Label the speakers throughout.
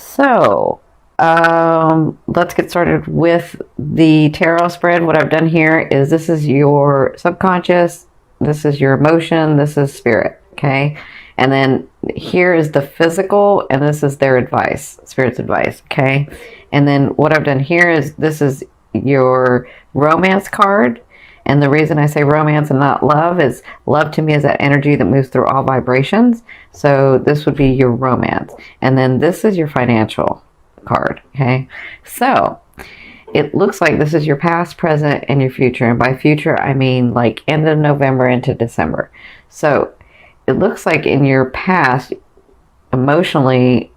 Speaker 1: So, let's get started with the tarot spread. What I've done here is this is your subconscious, this is your emotion, this is spirit, okay? And then here is the physical, and this is their advice, spirit's advice, okay? And then what I've done here is this is your romance card. And the reason I say romance and not love is love to me is that energy that moves through all vibrations. So this would be your romance. And then this is your financial card, okay? So it looks like this is your past, present, and your future. And by future, I mean like end of November into December. So it looks like in your past, emotionally,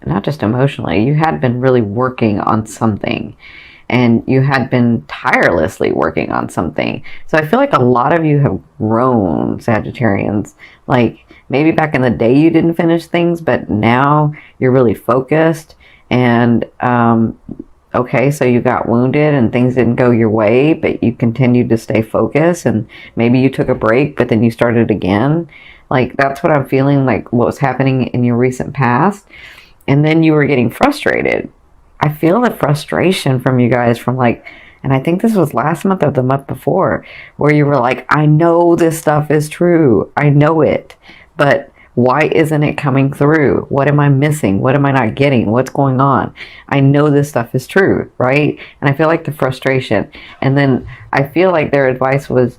Speaker 1: not just emotionally, you had been really working on something. And you had been tirelessly working on something. So I feel like a lot of you have grown, Sagittarians. Like maybe back in the day you didn't finish things, but now you're really focused. And okay, so you got wounded and things didn't go your way, but you continued to stay focused. And maybe you took a break, but then you started again. Like that's what I'm feeling like what was happening in your recent past. And then you were getting frustrated. I feel the frustration from you guys from like, and I think this was last month or the month before, where you were like, I know this stuff is true. I know it, but why isn't it coming through? What am I missing? What am I not getting? What's going on? I know this stuff is true, right? And I feel like the frustration. And then I feel like their advice was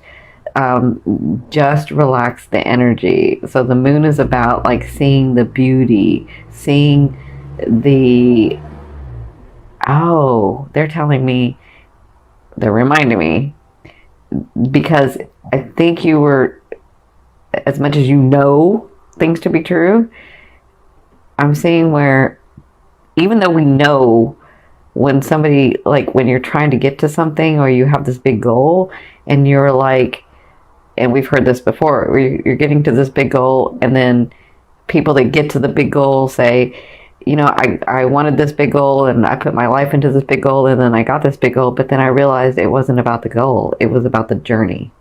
Speaker 1: just relax the energy. So the moon is about like seeing the beauty, seeing the... Oh, they're telling me, they're reminding me, because I think you were, as much as you know things to be true, I'm seeing where, even though we know when somebody, like when you're trying to get to something or you have this big goal and you're like, and we've heard this before, where you're getting to this big goal and then people that get to the big goal say, you know, I wanted this big goal and I put my life into this big goal and then I got this big goal, but then I realized it wasn't about the goal. It was about the journey,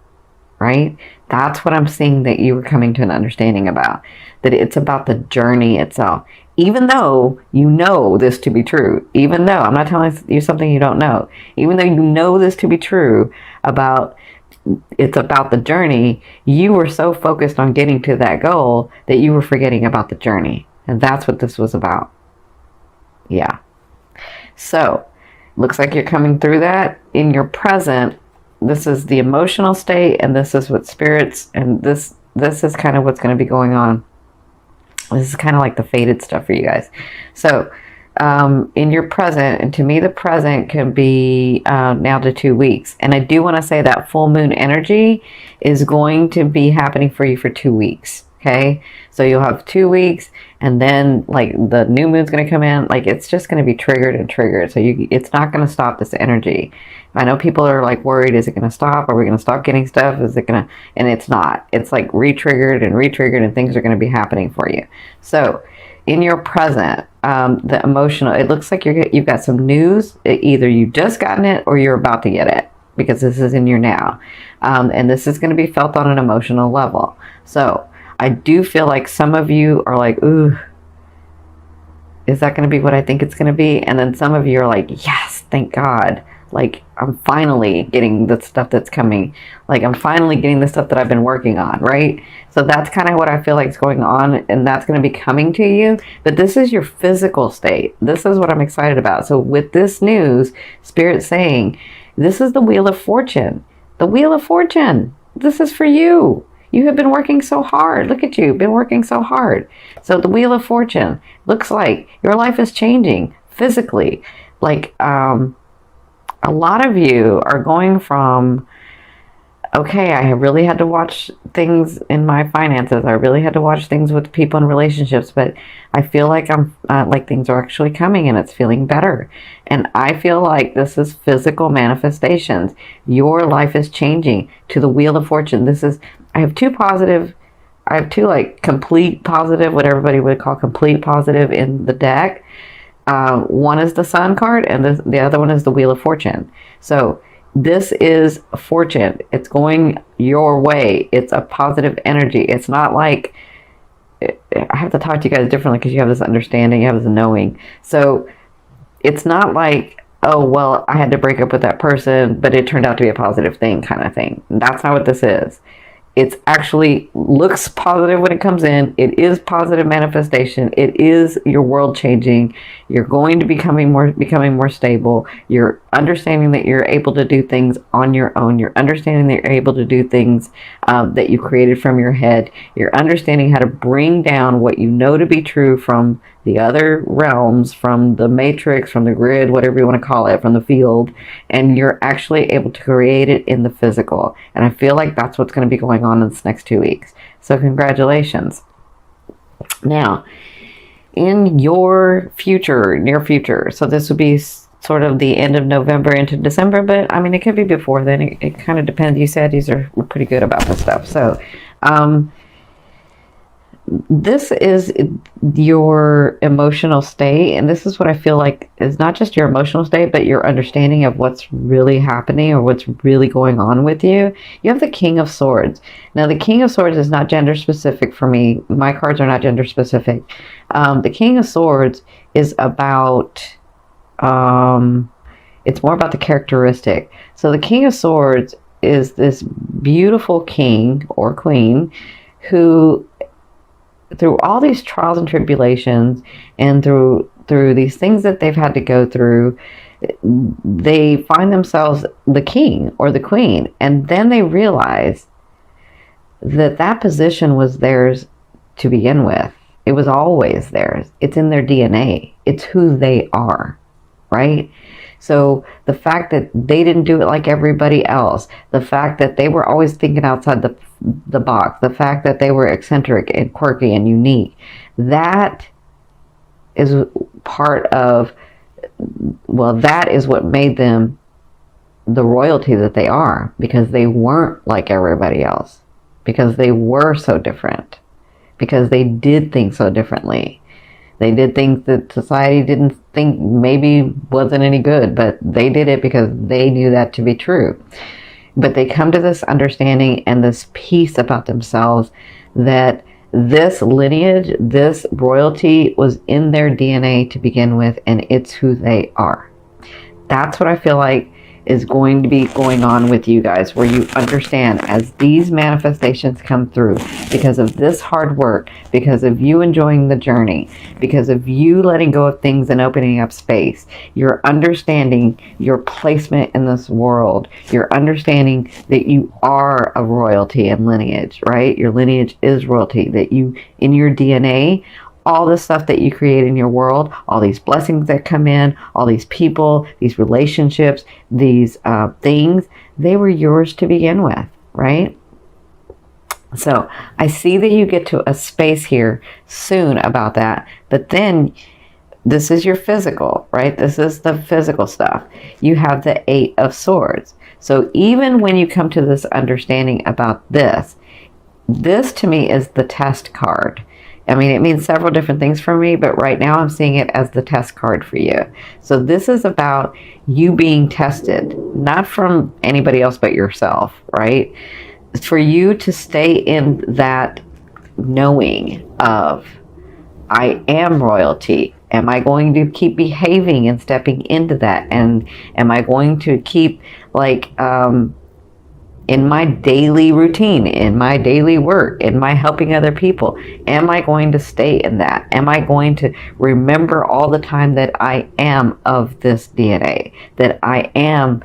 Speaker 1: right? That's what I'm seeing that you were coming to an understanding about, that it's about the journey itself. Even though you know this to be true, even though I'm not telling you something you don't know, even though you know this to be true about it's about the journey, you were so focused on getting to that goal that you were forgetting about the journey. And that's what this was about. Yeah. So, looks like you're coming through that. In your present, this is the emotional state, and this is what spirits, and this is kind of what's going to be going on. This is kind of like the fated stuff for you guys. So, in your present, and to me the present can be now to 2 weeks. And I do want to say that full moon energy is going to be happening for you for 2 weeks. Okay, so you'll have 2 weeks, and then like the new moon's going to come in. Like it's just going to be triggered and triggered. So it's not going to stop this energy. I know people are like worried, is it going to stop? Are we going to stop getting stuff? Is it going to, and it's not. It's like re-triggered and re-triggered, and things are going to be happening for you. So in your present, the emotional, it looks like you've got some news. Either you've just gotten it or you're about to get it, because this is in your now. And this is going to be felt on an emotional level. So I do feel like some of you are like, ooh, is that going to be what I think it's going to be? And then some of you are like, yes, thank God. Like, I'm finally getting the stuff that's coming. Like, I'm finally getting the stuff that I've been working on, right? So that's kind of what I feel like is going on, and that's going to be coming to you. But this is your physical state. This is what I'm excited about. So with this news, Spirit's saying, this is the Wheel of Fortune. The Wheel of Fortune. This is for you. You have been working so hard. Look at you, been working so hard. So the Wheel of Fortune looks like your life is changing physically. Like a lot of you are going from, okay, I really had to watch things in my finances. I really had to watch things with people in relationships, but I feel like I'm like things are actually coming and it's feeling better. And I feel like this is physical manifestations. Your life is changing to the Wheel of Fortune. I have two like complete positive, what everybody would call complete positive in the deck. One is the Sun card, and the other one is the Wheel of Fortune. So this is fortune. It's going your way. It's a positive energy. It's not like I have to talk to you guys differently because you have this understanding, you have this knowing. So it's not like, oh, well, I had to break up with that person, but it turned out to be a positive thing kind of thing. That's not what this is. It's actually looks positive when it comes in. It is positive manifestation. It is your world changing. You're going to becoming more stable. You're understanding that you're able to do things on your own. You're understanding that you're able to do things that you created from your head. You're understanding how to bring down what you know to be true from the other realms, from the matrix, from the grid, whatever you want to call it, from the field, and you're actually able to create it in the physical. And I feel like that's what's going to be going on in this next 2 weeks. So congratulations. Now, in your future, near future, so this would be sort of the end of November into December, but I mean, it could be before then. It kind of depends. You said these are pretty good about this stuff. So, this is your emotional state, and this is what I feel like is not just your emotional state, but your understanding of what's really happening or what's really going on with you. You have the King of Swords. Now, the King of Swords is not gender specific for me. My cards are not gender specific. The King of Swords is about, it's more about the characteristic. So the King of Swords is this beautiful king or queen who, through all these trials and tribulations and through these things that they've had to go through, they find themselves the king or the queen, and then they realize that that position was theirs to begin with. It was always theirs. It's in their DNA. It's who they are, right? So the fact that they didn't do it like everybody else, the fact that they were always thinking outside the box, the fact that they were eccentric and quirky and unique, that is part of, well, that is what made them the royalty that they are, because they weren't like everybody else, because they were so different, because they did things so differently. They did things that society didn't think maybe wasn't any good, but they did it because they knew that to be true. But they come to this understanding and this peace about themselves that this lineage, this royalty was in their DNA to begin with, and it's who they are. That's what I feel like is going to be going on with you guys, where you understand as these manifestations come through, because of this hard work, because of you enjoying the journey, because of you letting go of things and opening up space, you're understanding your placement in this world. You're understanding that you are a royalty and lineage, right? Your lineage is royalty, that you, in your DNA, all the stuff that you create in your world, all these blessings that come in, all these people, these relationships, these things, they were yours to begin with, right? So I see that you get to a space here soon about that, but then this is your physical, right? This is the physical stuff. You have the Eight of Swords. So even when you come to this understanding about this to me is the test card. I mean, it means several different things for me, but right now I'm seeing it as the test card for you. So this is about you being tested, not from anybody else but yourself, right? It's for you to stay in that knowing of, I am royalty. Am I going to keep behaving and stepping into that? And am I going to keep, like, in my daily routine, in my daily work, in my helping other people, am I going to stay in that? Am I going to remember all the time that I am of this DNA, that I am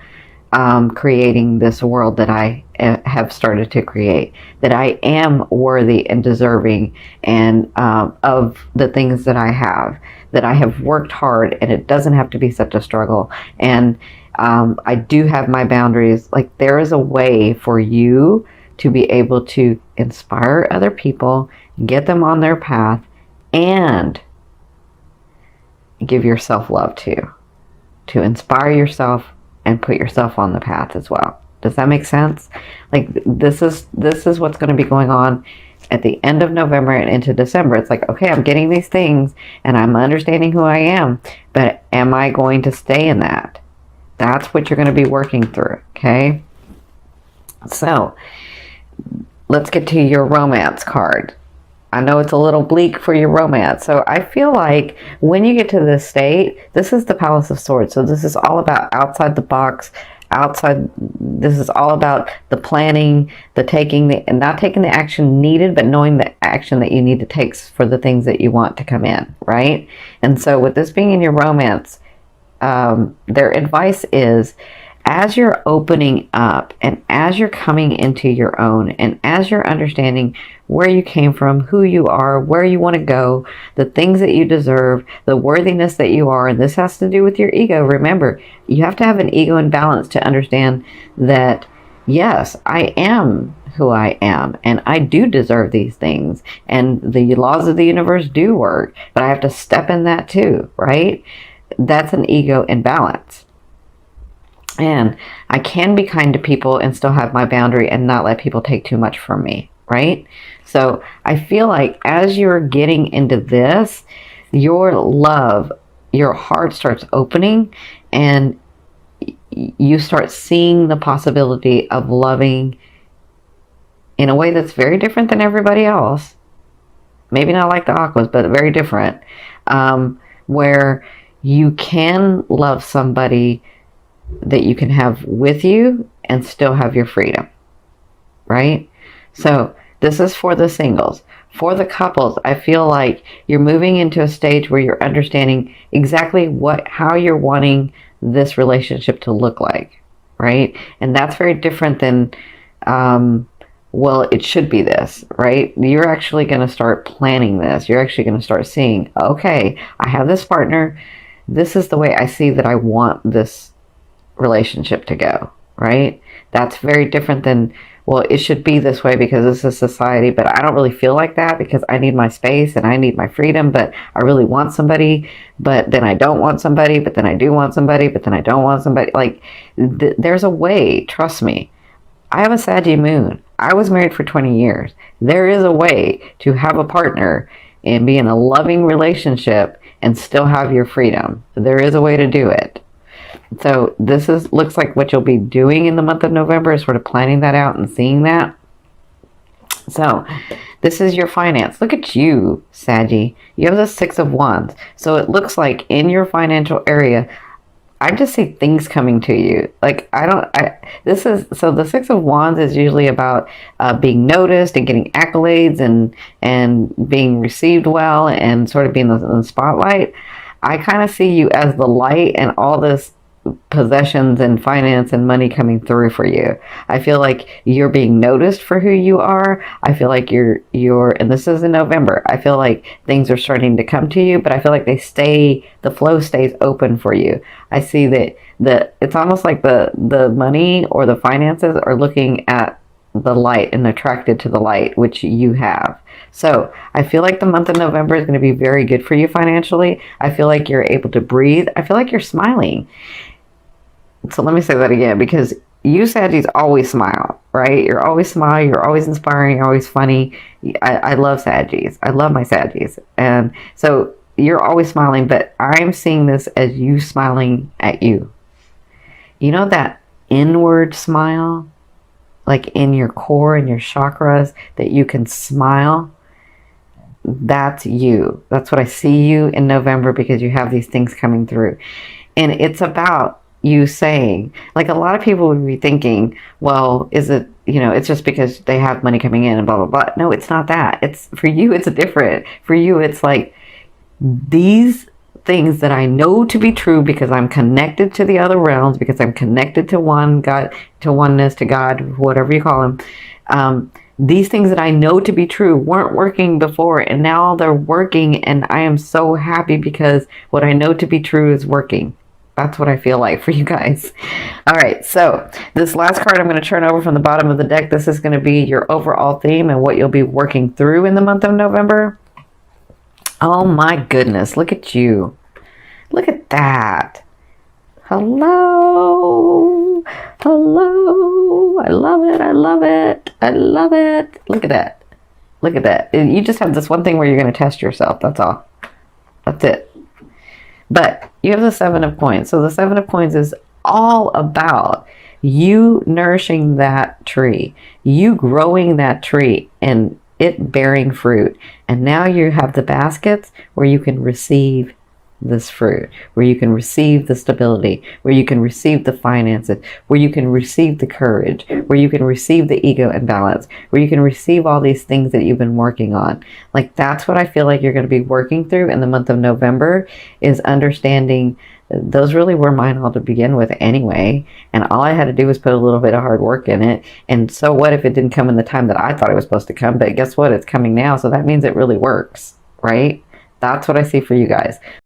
Speaker 1: creating this world that I have started to create, that I am worthy and deserving and of the things that I have worked hard, and it doesn't have to be such a struggle. And I do have my boundaries. Like, there is a way for you to be able to inspire other people, get them on their path, and give yourself love too. To inspire yourself and put yourself on the path as well. Does that make sense? Like, this is what's going to be going on at the end of November and into December. It's like, okay, I'm getting these things and I'm understanding who I am, but am I going to stay in that? That's what you're going to be working through, okay? So, let's get to your romance card. I know it's a little bleak for your romance. So I feel like when you get to this state, this is the Palace of Swords. So this is all about outside the box, this is all about the planning, the taking the, and not taking the action needed, but knowing the action that you need to take for the things that you want to come in, right? And so with this being in your romance, their advice is, as you're opening up and as you're coming into your own and as you're understanding where you came from, who you are, where you want to go, the things that you deserve, the worthiness that you are, and this has to do with your ego. Remember, you have to have an ego in balance to understand that, yes, I am who I am and I do deserve these things and the laws of the universe do work, but I have to step in that too, right? That's an ego in balance. And I can be kind to people and still have my boundary and not let people take too much from me, right? So I feel like as you're getting into this, your love, your heart starts opening and you start seeing the possibility of loving in a way that's very different than everybody else. Maybe not like the Aquas, but very different. Where you can love somebody that you can have with you and still have your freedom, right? So this is for the singles. For the couples, I feel like you're moving into a stage where you're understanding exactly how you're wanting this relationship to look like, right? And that's very different than, well, it should be this, right? You're actually going to start planning this. You're actually going to start seeing, okay, I have this partner. This is the way I see that I want this relationship to go, right? That's very different than, well, it should be this way because this is society, but I don't really feel like that because I need my space and I need my freedom, but I really want somebody, but then I don't want somebody, but then I do want somebody, but then I don't want somebody. Like, there's a way, trust me. I have a Saggy moon. I was married for 20 years. There is a way to have a partner and be in a loving relationship and still have your freedom. There is a way to do it. So this looks like what you'll be doing in the month of November is sort of planning that out and seeing that. So this is your finance. Look at you, Saggy. You have the Six of Wands. So it looks like in your financial area, I just see things coming to you. Like, so the Six of Wands is usually about being noticed and getting accolades and being received well and sort of being in the spotlight. I kind of see you as the light and all this possessions and finance and money coming through for you. I feel like you're being noticed for who you are. I feel like you're and this is in November. I feel like things are starting to come to you, but I feel like the flow stays open for you. I see that it's almost like the money or the finances are looking at the light and attracted to the light, which you have. So I feel like the month of November is going to be very good for you financially. I feel like you're able to breathe. I feel like you're smiling. So let me say that again, because you Saggies always smile, right? You're always smile. You're always inspiring. You're always funny. I love Saggies. I love my Saggies. And so you're always smiling, but I'm seeing this as you smiling at you. You know that inward smile, like in your core and your chakras, that you can smile? That's you. That's what I see you in November, because you have these things coming through. And it's about you saying, like, a lot of people would be thinking, well, is it, it's just because they have money coming in and blah, blah, blah. No, it's not that. It's for you, it's different. For you, it's like these things that I know to be true because I'm connected to the other realms, because I'm connected to one God, to oneness, to God, whatever you call him. These things that I know to be true weren't working before, and now they're working, and I am so happy because what I know to be true is working. That's what I feel like for you guys. All right, so this last card I'm going to turn over from the bottom of the deck. This is going to be your overall theme and what you'll be working through in the month of November. Oh my goodness, look at you. Look at that. Hello. Hello. I love it. I love it. I love it. Look at that. Look at that. You just have this one thing where you're going to test yourself. That's all. That's it. But you have the Seven of Coins. So the Seven of Coins is all about you nourishing that tree, you growing that tree and it bearing fruit. And now you have the baskets where you can receive this fruit, where you can receive the stability, where you can receive the finances, where you can receive the courage, where you can receive the ego imbalance, where you can receive all these things that you've been working on. Like, that's what I feel like you're going to be working through in the month of November, is understanding those really were mine all to begin with anyway, and all I had to do was put a little bit of hard work in it. And so what if it didn't come in the time that I thought it was supposed to come? But guess what? It's coming now, so that means it really works, right? That's what I see for you guys.